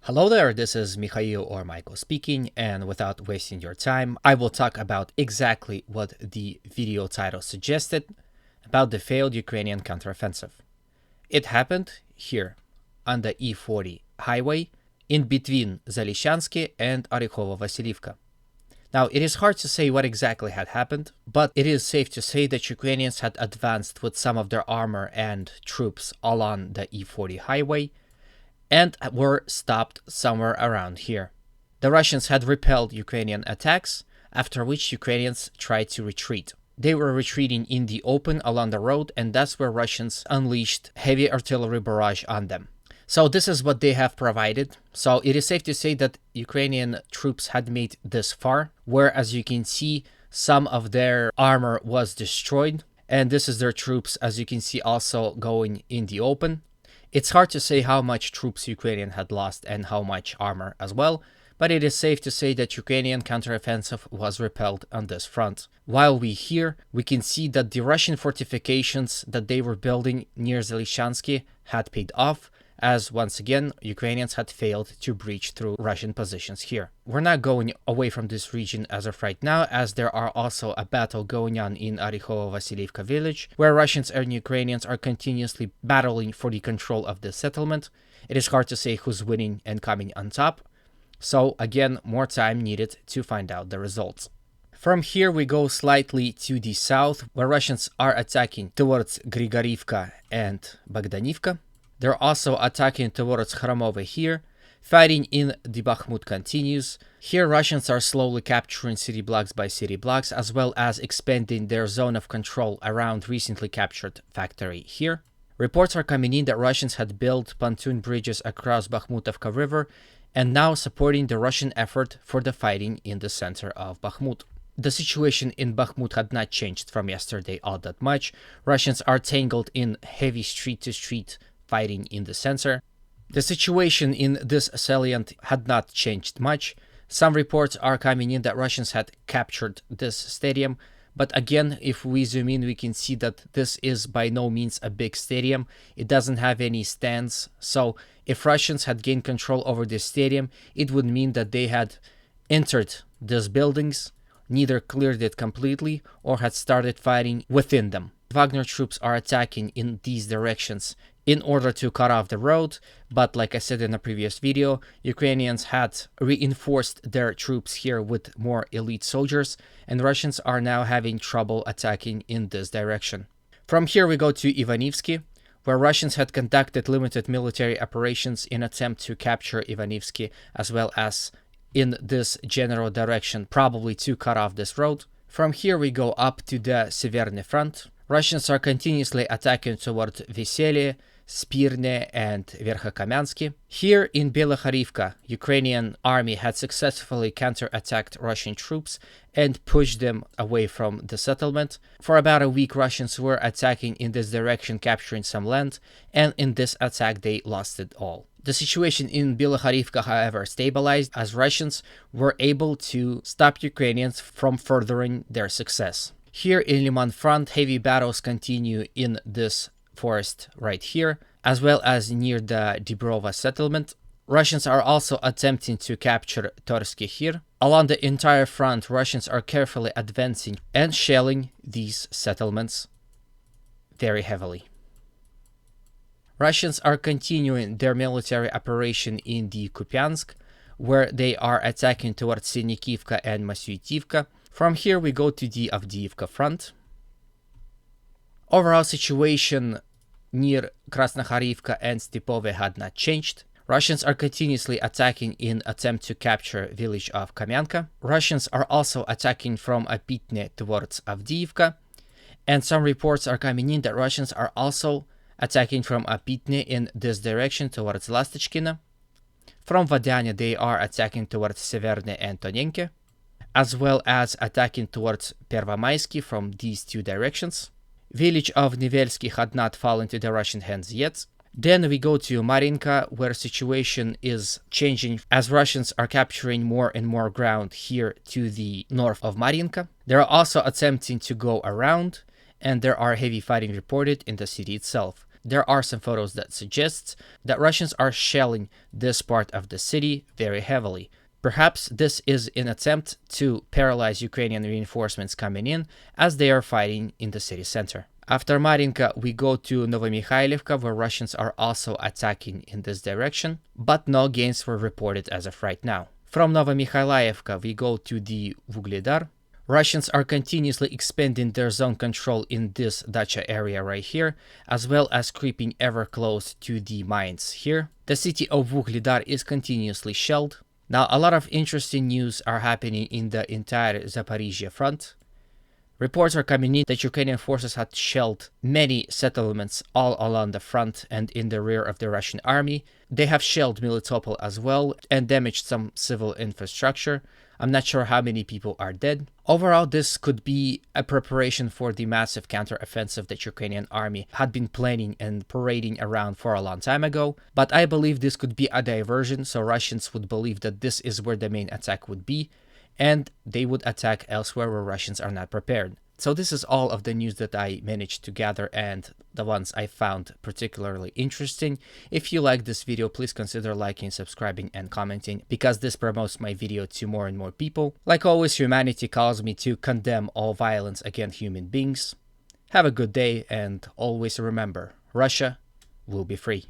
Hello there, this is Mikhail or Michael speaking, and without wasting your time, I will talk about exactly what the video title suggested about the failed Ukrainian counteroffensive. It happened here, on the E40 highway, in between Zalyshansky and Orekhovo-Vassilivka. Now, it is hard to say what exactly had happened, but it is safe to say that Ukrainians had advanced with some of their armor and troops along the E40 highway, and were stopped somewhere around here. The Russians had repelled Ukrainian attacks, after which Ukrainians tried to retreat. They were retreating in the open along the road, and that's where Russians unleashed heavy artillery barrage on them. So this is what they have provided. So it is safe to say that Ukrainian troops had made this far, where, as you can see, some of their armor was destroyed, and this is their troops, as you can see, also going in the open. It's hard to say how much troops Ukrainian had lost and how much armor as well, but it is safe to say that Ukrainian counteroffensive was repelled on this front. While we can see that the Russian fortifications that they were building near Zalyshansky had paid off, as once again Ukrainians had failed to breach through Russian positions here. We're not going away from this region as of right now, as there are also a battle going on in Orekhovo-Vassilivka village, where Russians and Ukrainians are continuously battling for the control of this settlement. It is hard to say who's winning and coming on top, so again, more time needed to find out the results. From here we go slightly to the south, where Russians are attacking towards Grigorivka and Bogdanivka. They're also attacking towards Khromovo here. Fighting in the Bahamut continues. Here Russians are slowly capturing city blocks by city blocks, as well as expanding their zone of control around recently captured factory here. Reports are coming in that Russians had built pontoon bridges across Bakhmutovka River and now supporting the Russian effort for the fighting in the center of Bakhmut. The situation in Bakhmut had not changed from yesterday all that much. Russians are tangled in heavy street-to-street fighting in the center. The situation in this salient had not changed much. Some reports are coming in that Russians had captured this stadium, but again, if we zoom in, we can see that this is by no means a big stadium. It doesn't have any stands, so if Russians had gained control over this stadium, it would mean that they had entered these buildings, neither cleared it completely or had started fighting within them. Wagner troops are attacking in these directions in order to cut off the road, but like I said in a previous video, Ukrainians had reinforced their troops here with more elite soldiers, and Russians are now having trouble attacking in this direction. From here we go to Ivaniewsky, where Russians had conducted limited military operations in attempt to capture Ivaniewsky, as well as in this general direction, probably to cut off this road. From here we go up to the Severny front. Russians are continuously attacking towards Vesely, Spirne, and Verkhokamensky. Here in Belokharivka, Ukrainian army had successfully counterattacked Russian troops and pushed them away from the settlement. For about a week, Russians were attacking in this direction, capturing some land, and in this attack they lost it all. The situation in Belokharivka, however, stabilized as Russians were able to stop Ukrainians from furthering their success. Here in Liman front, heavy battles continue in this forest right here, as well as near the Dibrova settlement. Russians are also attempting to capture Torsky here. Along the entire front, Russians are carefully advancing and shelling these settlements very heavily. Russians are continuing their military operation in the Kupiansk, where they are attacking towards Sinikivka and Masyutivka. From here we go to the Avdiivka front. Overall situation near Krasnokharivka and Stepove had not changed. Russians are continuously attacking in attempt to capture village of Kamenka. Russians are also attacking from Apitne towards Avdiivka, and some reports are coming in that Russians are also attacking from Apitne in this direction towards Lastochkina. From Vadyanya they are attacking towards Severne and Tonenke, as well as attacking towards Pervomaisky from these two directions. Village of Nevelsky had not fallen into the Russian hands yet. Then we go to Marinka, where situation is changing as Russians are capturing more and more ground here to the north of Marinka. They are also attempting to go around, and there are heavy fighting reported in the city itself. there are some photos that suggest that Russians are shelling this part of the city very heavily. Perhaps this is an attempt to paralyze Ukrainian reinforcements coming in as they are fighting in the city center. After Marinka, we go to Novomikhailivka, where Russians are also attacking in this direction, but no gains were reported as of right now. From Novomikhailivka, we go to the Vogledar. Russians are continuously expanding their zone control in this dacha area right here, as well as creeping ever close to the mines here. The city of Vogledar is continuously shelled. Now, a lot of interesting news are happening in the entire Zaporizhia front. Reports are coming in that Ukrainian forces had shelled many settlements all along the front and in the rear of the Russian army. They have shelled Melitopol as well and damaged some civil infrastructure. I'm not sure how many people are dead. Overall, this could be a preparation for the massive counteroffensive that Ukrainian army had been planning and parading around for a long time ago. But I believe this could be a diversion, so Russians would believe that this is where the main attack would be, and they would attack elsewhere where Russians are not prepared. So this is all of the news that I managed to gather and the ones I found particularly interesting. If you like this video, please consider liking, subscribing, and commenting, because this promotes my video to more and more people. Like always, humanity calls me to condemn all violence against human beings. Have a good day, and always remember, Russia will be free.